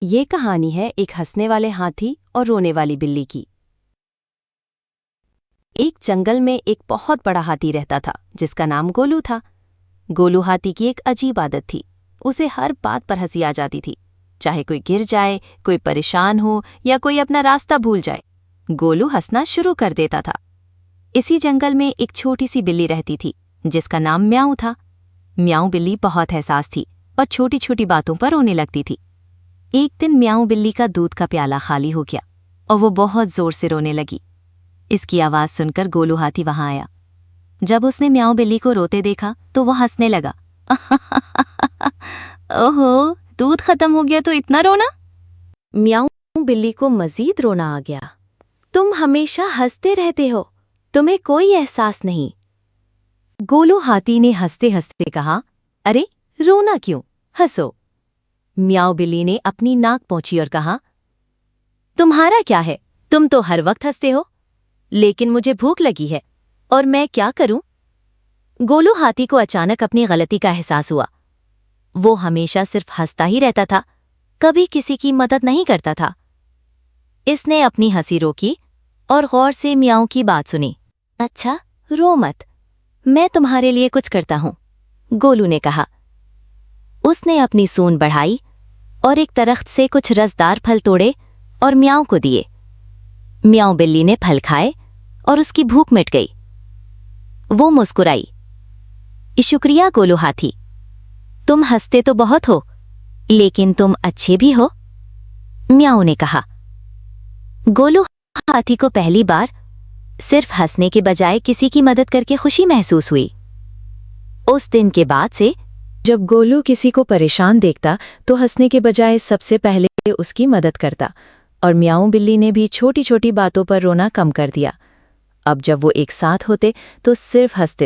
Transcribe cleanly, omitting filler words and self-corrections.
ये कहानी है एक हंसने वाले हाथी और रोने वाली बिल्ली की। एक जंगल में एक बहुत बड़ा हाथी रहता था जिसका नाम गोलू था। गोलू हाथी की एक अजीब आदत थी। उसे हर बात पर हंसी आ जाती थी, चाहे कोई गिर जाए, कोई परेशान हो या कोई अपना रास्ता भूल जाए। गोलू हंसना शुरू कर देता था। इसी जंगल में एक छोटी सी बिल्ली रहती थी जिसका नाम म्याऊ था। म्याऊ बिल्ली बहुत हसास थी और छोटी छोटी बातों पर रोने लगती थी। एक दिन म्याऊ बिल्ली का दूध का प्याला खाली हो गया और वो बहुत जोर से रोने लगी। इसकी आवाज़ सुनकर गोलू हाथी वहां आया। जब उसने म्याऊ बिल्ली को रोते देखा तो वो हंसने लगा। ओहो, दूध खत्म हो गया तो इतना रोना? म्याऊ बिल्ली को मजीद रोना आ गया। तुम हमेशा हंसते रहते हो, तुम्हें कोई एहसास नहीं। गोलू हाथी ने हंसते हंसते कहा, अरे रोना क्यों, हंसो। म्याऊ बिल्ली ने अपनी नाक पोंछी और कहा, तुम्हारा क्या है, तुम तो हर वक्त हंसते हो। लेकिन मुझे भूख लगी है और मैं क्या करूं? गोलू हाथी को अचानक अपनी गलती का एहसास हुआ। वो हमेशा सिर्फ हंसता ही रहता था, कभी किसी की मदद नहीं करता था। इसने अपनी हंसी रोकी और गौर से म्याऊ की बात सुनी। अच्छा, रो मत, मैं तुम्हारे लिए कुछ करता हूं, गोलू ने कहा। उसने अपनी सूंड बढ़ाई और एक दरख्त से कुछ रसदार फल तोड़े और म्याऊ को दिए। म्याऊ बिल्ली ने फल खाए और उसकी भूख मिट गई। वो मुस्कुराई। शुक्रिया गोलू हाथी, तुम हंसते तो बहुत हो, लेकिन तुम अच्छे भी हो, म्याऊ ने कहा। गोलू हाथी को पहली बार सिर्फ हंसने के बजाय किसी की मदद करके खुशी महसूस हुई। उस दिन के बाद से जब गोलू किसी को परेशान देखता तो हंसने के बजाय सबसे पहले उसकी मदद करता, और म्याऊ बिल्ली ने भी छोटी छोटी बातों पर रोना कम कर दिया। अब जब वो एक साथ होते तो सिर्फ हंसते थे।